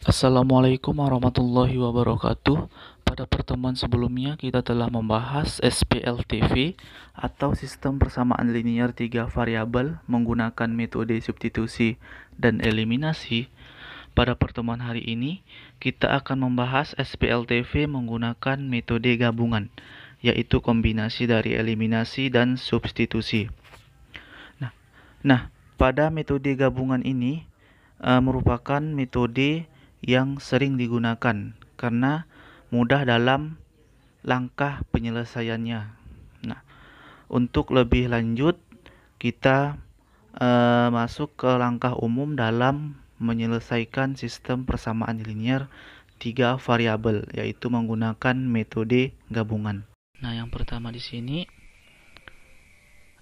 Assalamualaikum warahmatullahi wabarakatuh. Pada pertemuan sebelumnya kita telah membahas SPLTV atau sistem persamaan linear tiga variabel menggunakan metode substitusi dan eliminasi. Pada pertemuan hari ini kita akan membahas SPLTV menggunakan metode gabungan, yaitu kombinasi dari eliminasi dan substitusi. Nah, pada metode gabungan ini merupakan metode yang sering digunakan karena mudah dalam langkah penyelesaiannya. Nah, untuk lebih lanjut kita masuk ke langkah umum dalam menyelesaikan sistem persamaan linear tiga variabel, yaitu menggunakan metode gabungan. Nah, yang pertama di sini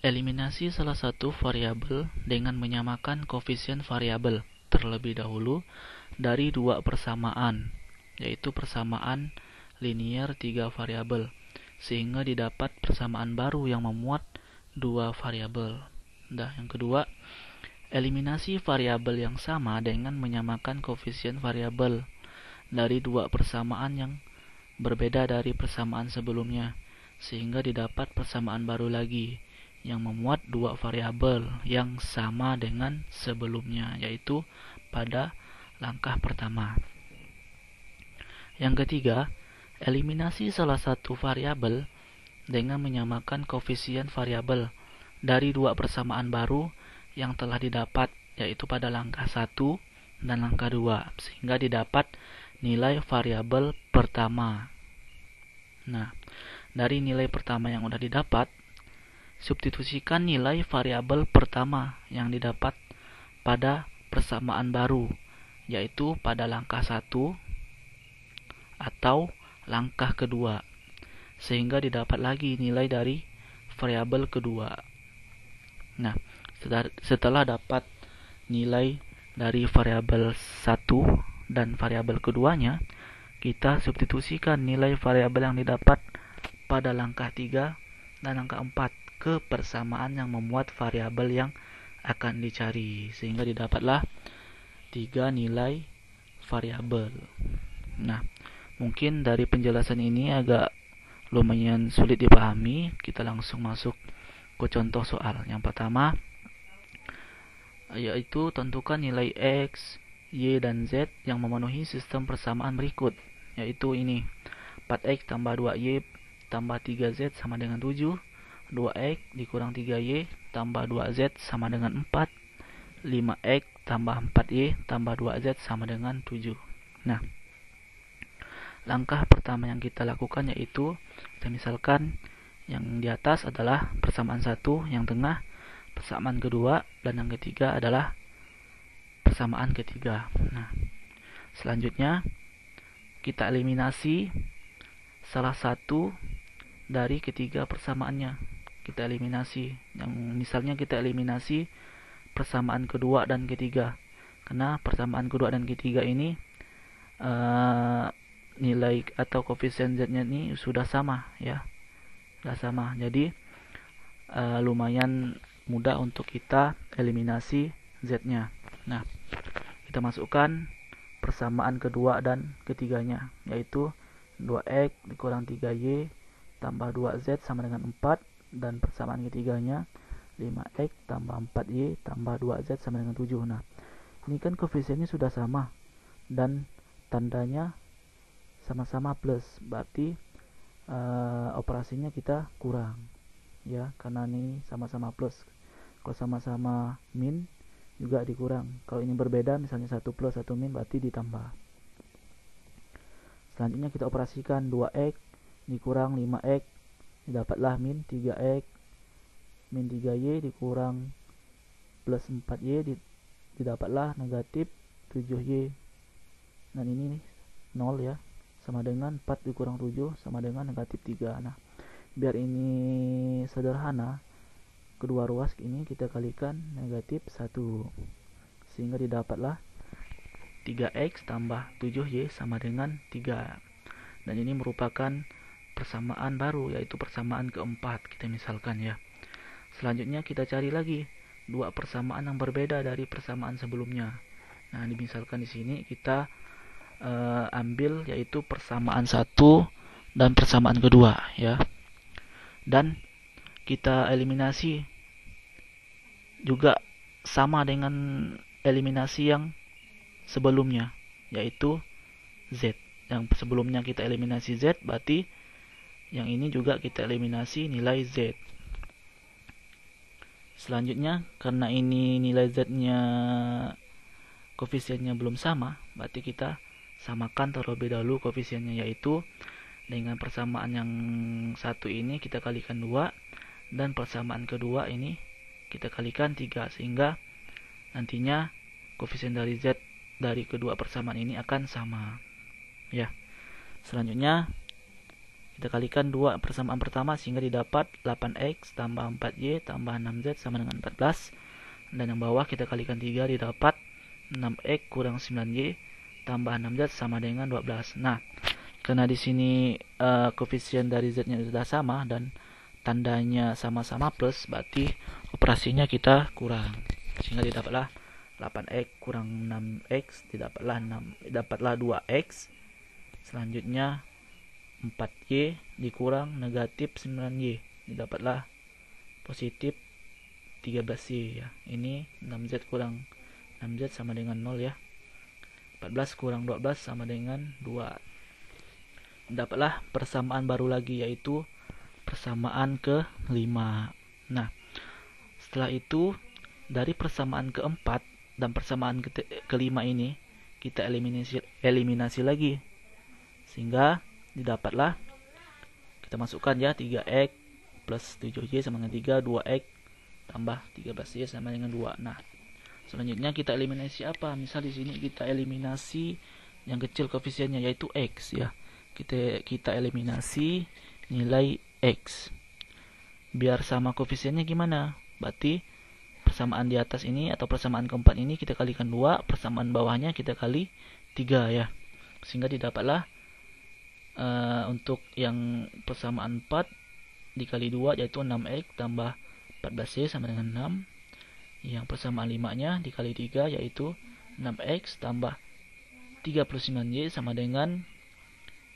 eliminasi salah satu variabel dengan menyamakan koefisien variabel terlebih dahulu dari dua persamaan, yaitu persamaan linear tiga variabel, sehingga didapat persamaan baru yang memuat dua variabel. Nah, yang kedua, eliminasi variabel yang sama dengan menyamakan koefisien variabel dari dua persamaan yang berbeda dari persamaan sebelumnya, sehingga didapat persamaan baru lagi yang memuat dua variabel yang sama dengan sebelumnya, yaitu pada langkah pertama. Yang ketiga, eliminasi salah satu variabel dengan menyamakan koefisien variabel dari dua persamaan baru yang telah didapat, yaitu pada langkah 1 dan langkah 2, sehingga didapat nilai variabel pertama. Nah, dari nilai pertama yang sudah didapat, substitusikan nilai variabel pertama yang didapat pada persamaan baru, yaitu pada langkah 1 atau langkah kedua, sehingga didapat lagi nilai dari variabel kedua. Nah, setelah dapat nilai dari variabel 1 dan variabel keduanya, kita substitusikan nilai variabel yang didapat pada langkah 3 dan langkah 4 ke persamaan yang memuat variabel yang akan dicari, sehingga didapatlah 3 nilai variabel. Nah, mungkin dari penjelasan ini agak lumayan sulit dipahami. Kita langsung masuk ke contoh soal. Yang pertama, yaitu tentukan nilai X, Y, dan Z yang memenuhi sistem persamaan berikut, yaitu ini 4X tambah 2Y tambah 3Z sama dengan 7, 2X dikurang 3Y tambah 2Z sama dengan 4, 5X tambah 4Y tambah 2Z sama dengan 7. Nah, langkah pertama yang kita lakukan yaitu kita misalkan yang di atas adalah persamaan 1, yang tengah persamaan kedua, dan yang ketiga adalah persamaan ketiga. Nah, selanjutnya kita eliminasi salah satu dari ketiga persamaannya. Kita eliminasi, yang misalnya kita eliminasi persamaan kedua dan ketiga, karena persamaan kedua dan ketiga ini nilai atau koefisien Z-nya ini sudah sama ya, sudah sama. Jadi lumayan mudah untuk kita eliminasi Z-nya. Nah, kita masukkan persamaan kedua dan ketiganya, yaitu 2X dikurang 3Y tambah 2Z sama dengan 4, dan persamaan ketiganya 5X tambah 4Y tambah 2Z sama dengan 7. Nah, ini kan koefisiennya sudah sama dan tandanya sama-sama plus, berarti operasinya kita kurang ya, karena ini sama-sama plus. Kalau sama-sama min juga dikurang. Kalau ini berbeda, misalnya 1 plus 1 min, berarti ditambah. Selanjutnya kita operasikan 2X dikurang 5X, didapatlah min 3X, min 3Y dikurang plus 4Y, didapatlah negatif 7Y. Dan ini 0 ya, sama dengan 4 dikurang 7 sama dengan negatif 3. Nah, biar ini sederhana, kedua ruas ini kita kalikan negatif 1, sehingga didapatlah 3X tambah 7Y sama dengan 3. Dan ini merupakan persamaan baru, yaitu persamaan keempat, kita misalkan ya. Selanjutnya kita cari lagi dua persamaan yang berbeda dari persamaan sebelumnya. Nah, misalkan di sini kita ambil yaitu persamaan satu dan persamaan kedua ya. Dan kita eliminasi juga sama dengan eliminasi yang sebelumnya, yaitu Z. Yang sebelumnya kita eliminasi Z, berarti yang ini juga kita eliminasi nilai Z. Selanjutnya, karena ini nilai Z-nya koefisiennya belum sama, berarti kita samakan terlebih dahulu koefisiennya, yaitu dengan persamaan yang satu ini kita kalikan 2 dan persamaan kedua ini kita kalikan 3, sehingga nantinya koefisien dari Z dari kedua persamaan ini akan sama ya. Selanjutnya kita kalikan 2 persamaan pertama sehingga didapat 8x tambah 4y tambah 6z sama dengan 14, dan yang bawah kita kalikan 3 didapat 6x kurang 9y tambah 6z sama dengan 12. Nah, karena di sini koefisien dari z-nya sudah sama dan tandanya sama-sama plus, berarti operasinya kita kurang, sehingga didapatlah 8x kurang 6x didapatlah 2x. Selanjutnya 4y dikurang negatif 9y didapatlah positif 13y ya. Ini 6z kurang 6z sama dengan 0 ya. 14 kurang 12 sama dengan 2. Dapatlah persamaan baru lagi, yaitu persamaan ke-5. Nah, setelah itu dari persamaan keempat dan persamaan ke-5 ini kita eliminasi lagi, sehingga didapatlah, kita masukkan ya, 3x plus 7y sama dengan 3, 2x tambah 13y sama dengan 2. Nah, selanjutnya kita eliminasi apa? Misal di sini kita eliminasi yang kecil koefisiennya, yaitu x ya. Kita eliminasi nilai x. Biar sama koefisiennya gimana? Berarti persamaan di atas ini atau persamaan keempat ini kita kalikan 2, persamaan bawahnya kita kali 3 ya. Sehingga didapatlah untuk yang persamaan 4 dikali 2 yaitu 6x tambah 14y sama dengan 6. Yang persamaan 5-nya dikali 3 yaitu 6x tambah 39y sama dengan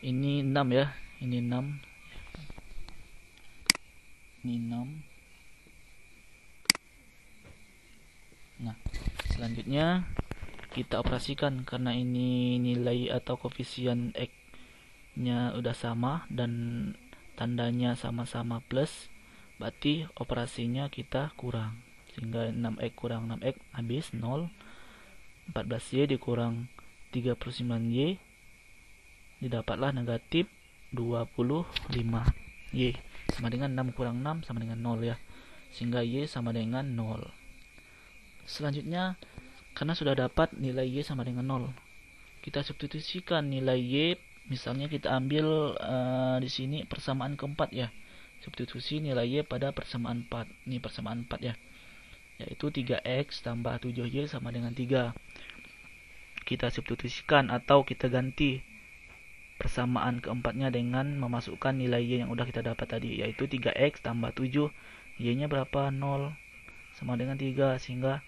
ini 6 ya. Ini 6. Ini 6. Nah, selanjutnya kita operasikan karena ini nilai atau koefisien x-nya udah sama dan tandanya sama-sama plus, berarti operasinya kita kurang, sehingga 6x kurang 6x habis 0. 14y dikurang 39y didapatlah negatif 25y sama dengan 6 kurang 6 sama dengan 0 ya, sehingga y sama dengan 0. Selanjutnya, karena sudah dapat nilai y sama dengan 0, kita substitusikan nilai y. Misalnya kita ambil di sini persamaan keempat ya. Substitusi nilai y pada persamaan 4. Ini persamaan 4 ya. Yaitu 3x tambah 7y sama dengan 3. Kita substitusikan atau kita ganti persamaan keempatnya dengan memasukkan nilai y yang udah kita dapat tadi, yaitu 3x tambah 7, y-nya berapa? 0 sama dengan 3, sehingga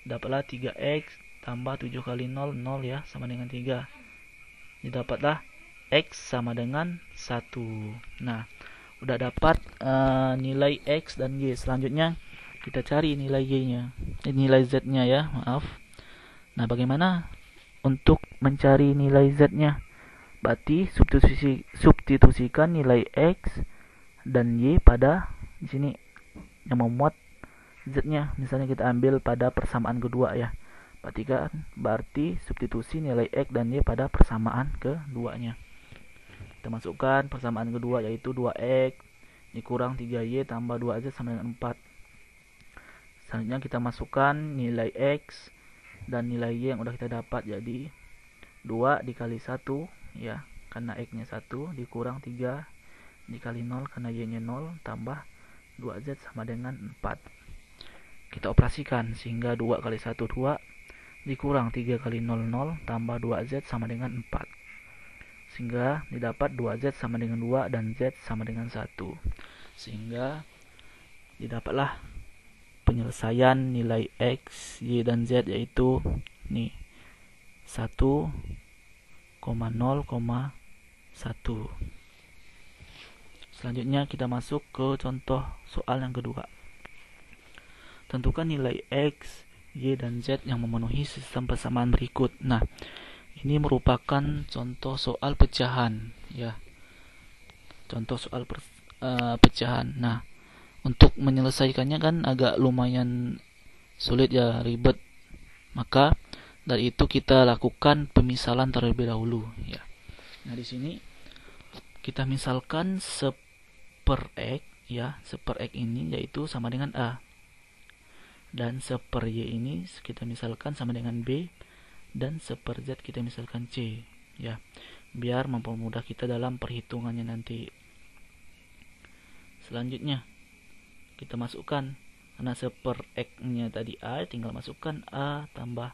dapatlah 3x tambah 7 kali 0, 0 ya, sama dengan 3. Didapatlah x sama dengan 1. Nah, udah dapat nilai x dan y. Selanjutnya kita cari nilai y-nya, nilai z-nya ya, maaf. Nah, bagaimana untuk mencari nilai z-nya? Berarti substitusikan nilai x dan y pada di sini yang memuat z-nya. Misalnya kita ambil pada persamaan kedua ya. Berarti substitusi nilai x dan y pada persamaan keduanya. Kita masukkan persamaan kedua, yaitu 2x dikurang 3y tambah 2z sama dengan 4. Selanjutnya kita masukkan nilai x dan nilai y yang udah kita dapat, jadi 2 dikali 1 ya, karena x-nya 1 dikurang 3 dikali 0 karena y-nya 0 tambah 2z sama dengan 4. Kita operasikan sehingga 2 kali 1 2 dikurang 3 kali 0 0 tambah 2z sama dengan 4. Sehingga didapat 2z sama dengan 2 dan z sama dengan 1. Sehingga didapatlah penyelesaian nilai x, y dan z, yaitu nih 1 1. Selanjutnya kita masuk ke contoh soal yang kedua. Tentukan nilai X, Y, dan Z yang memenuhi sistem persamaan berikut. Nah, ini merupakan contoh soal pecahan, ya. Contoh soal pecahan. Nah, untuk menyelesaikannya kan agak lumayan sulit ya, ribet. Maka dari itu kita lakukan pemisalan terlebih dahulu, ya. Nah, di sini kita misalkan 1/X, ya. 1/X ini yaitu sama dengan A. Dan 1/Y ini kita misalkan sama dengan B, dan 1/Z kita misalkan C, ya. Biar mempermudah kita dalam perhitungannya nanti. Selanjutnya kita masukkan, karena 1/X-nya tadi A, tinggal masukkan A tambah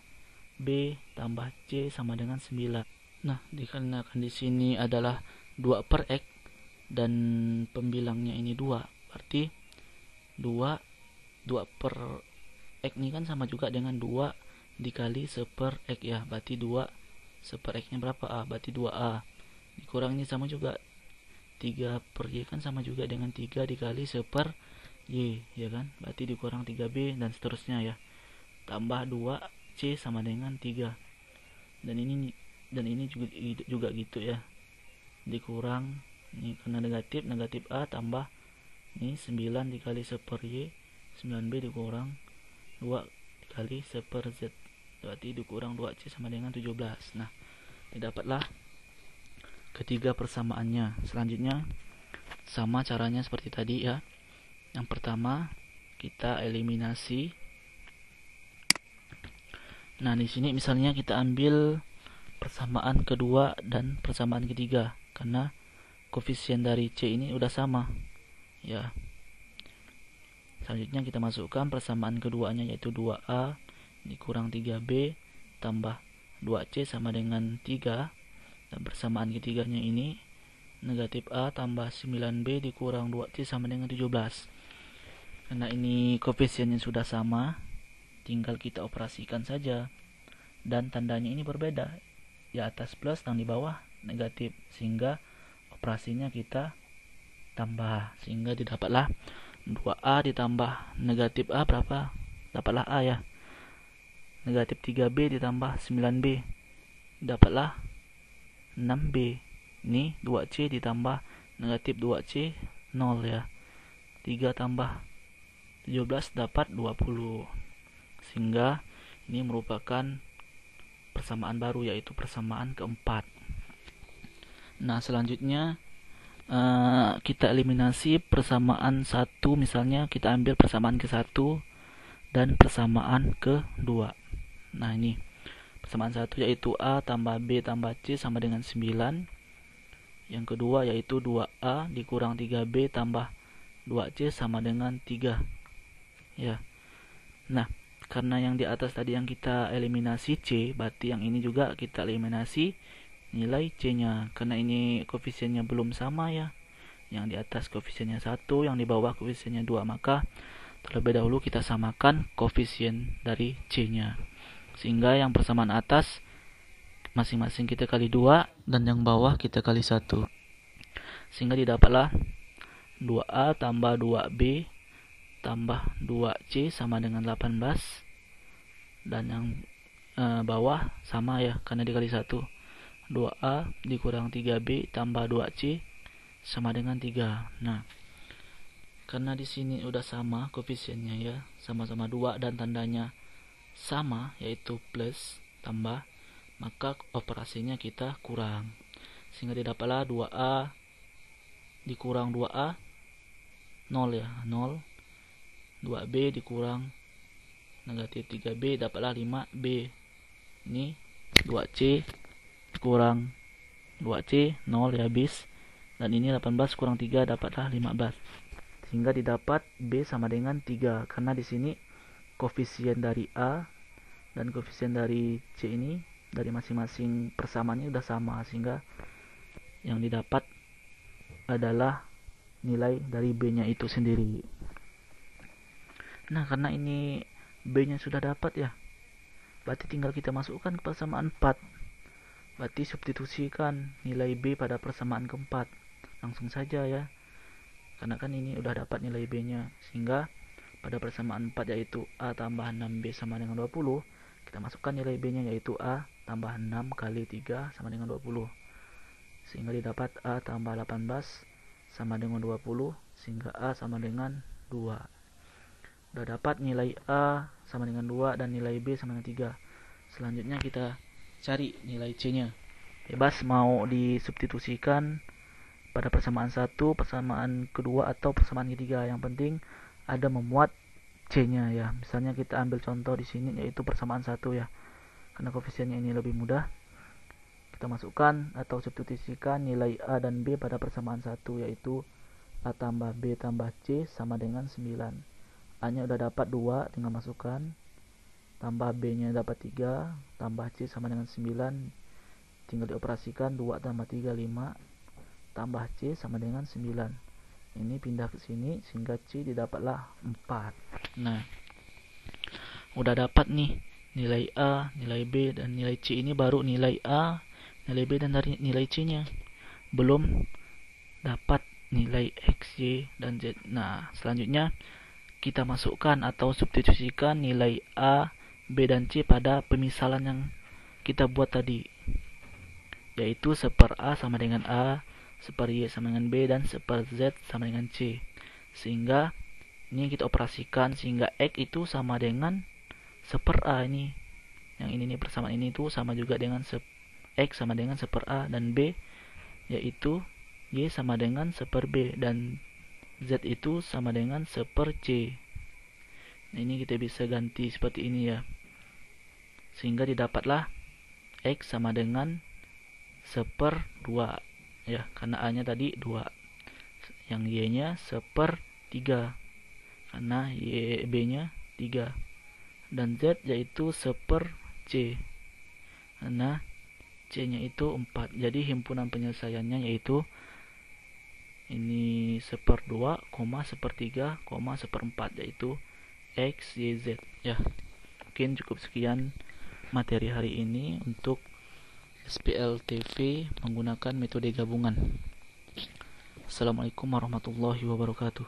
B tambah C sama dengan 9. Nah, dikarenakan di sini adalah 2/X dan pembilangnya ini 2, berarti 2/X ini kan sama juga dengan 2 dikali 1/X, ya. Berarti 2 1/X nya berapa? A, berarti 2A. Dikurang ini sama juga 3/Y kan sama juga dengan 3 dikali 1/Y, ya kan? Berarti dikurang 3B dan seterusnya, ya. Tambah 2C sama dengan 3. Dan ini juga gitu, ya. Dikurang ini karena negatif A tambah ini 9 dikali 1/Y, 9B dikurang 2 dikali 1/Z, berarti dikurang 2C sama dengan 17. Nah, didapatlah ketiga persamaannya. Selanjutnya sama caranya seperti tadi, ya. Yang pertama kita eliminasi. Nah, di sini misalnya kita ambil persamaan kedua dan persamaan ketiga, karena koefisien dari C ini udah sama, ya. Selanjutnya kita masukkan persamaan keduanya, yaitu 2A dikurang 3B tambah 2C sama dengan 3. Dan persamaan ketiganya ini negatif A tambah 9B dikurang 2C sama dengan 17. Karena ini koefisiennya sudah sama, tinggal kita operasikan saja. Dan tandanya ini berbeda, di atas plus dan di bawah negatif, sehingga operasinya kita tambah, sehingga didapatlah 2A ditambah negatif A berapa? Dapatlah A, ya. Negatif 3B ditambah 9B, dapatlah 6B. Ini 2C ditambah negatif 2C 0, ya. 3 tambah 17 dapat 20. Sehingga ini merupakan persamaan baru, yaitu persamaan keempat. Nah, selanjutnya kita eliminasi persamaan 1. Misalnya kita ambil persamaan ke-1 dan persamaan ke-2. Nah, ini persamaan 1 yaitu A tambah B tambah C sama dengan 9. Yang kedua yaitu 2A dikurang 3B tambah 2C sama dengan 3, ya. Nah, karena yang di atas tadi yang kita eliminasi C, berarti yang ini juga kita eliminasi nilai C-nya, karena ini koefisiennya belum sama, ya. Yang di atas koefisiennya 1, yang di bawah koefisiennya 2, maka terlebih dahulu kita samakan koefisien dari C-nya, sehingga yang persamaan atas masing-masing kita kali 2 dan yang bawah kita kali 1, sehingga didapatlah 2A tambah 2B tambah 2C sama dengan 18. Dan yang bawah sama, ya, karena dikali 1. 2A dikurang 3B tambah 2C sama dengan 3. Nah, karena di sini udah sama koefisiennya, ya, sama-sama 2 dan tandanya sama, yaitu plus tambah, maka operasinya kita kurang, sehingga didapatlah 2A dikurang 2A 0, ya, 0. 2B dikurang negatif 3B dapatlah 5B. Ini 2C kurang 2C 0, ya, habis. Dan ini 18 kurang 3 dapatlah 15. Sehingga didapat B sama dengan 3, karena di sini koefisien dari A dan koefisien dari C ini dari masing-masing persamaannya sudah sama, sehingga yang didapat adalah nilai dari B-nya itu sendiri. Nah, karena ini B-nya sudah dapat, ya, berarti tinggal kita masukkan ke persamaan 4. Berarti substitusikan nilai B pada persamaan keempat. Langsung saja ya. Karena kan ini udah dapat nilai B-nya. Sehingga pada persamaan 4 yaitu A tambah 6B sama dengan 20, kita masukkan nilai B-nya yaitu A tambah 6 kali 3 sama dengan 20. Sehingga didapat A tambah 18 sama dengan 20, sehingga A sama dengan 2. Udah dapat nilai A sama dengan 2 dan nilai B sama dengan 3. Selanjutnya kita cari nilai C-nya. Bebas mau disubstitusikan pada persamaan 1, persamaan kedua, atau persamaan ketiga. Yang penting ada memuat C-nya ya. Misalnya kita ambil contoh di sini yaitu persamaan 1 ya. Karena koefisiennya ini lebih mudah. Kita masukkan atau substitusikan nilai A dan B pada persamaan 1 yaitu A tambah B tambah C sama dengan 9. A-nya udah dapat 2, tinggal masukkan. Tambah B-nya dapat 3, tambah C sama dengan 9. Tinggal dioperasikan, 2 tambah 3, 5. Tambah C sama dengan 9. Ini pindah ke sini sehingga C didapatlah 4. Nah, udah dapat nih nilai A, nilai B, dan nilai C. Ini baru nilai A, nilai B, dan dari nilai C-nya. Belum dapat nilai X, Y, dan Z. Nah, selanjutnya kita masukkan atau substitusikan nilai A, B, dan C pada pemisalan yang kita buat tadi. Yaitu seper A sama dengan A, seper Y sama dengan B, dan seper Z sama dengan C. Sehingga ini kita operasikan sehingga X itu sama dengan seper A ini. Yang ini nih, persamaan ini tuh sama juga dengan X sama dengan seper A, dan B yaitu Y sama dengan seper B, dan Z itu sama dengan seper C. Nah, ini kita bisa ganti seperti ini ya. Sehingga didapatlah X sama dengan seper 2 ya, karena A-nya tadi 2. Yang Y-nya seper 3 karena B-nya 3. Dan Z yaitu seper C karena C-nya itu 4. Jadi himpunan penyelesaiannya yaitu ini seper 2, seper 3, seper 4, yaitu X, Y, Z ya. Mungkin cukup sekian materi hari ini untuk SPLTV menggunakan metode gabungan. Assalamualaikum warahmatullahi wabarakatuh.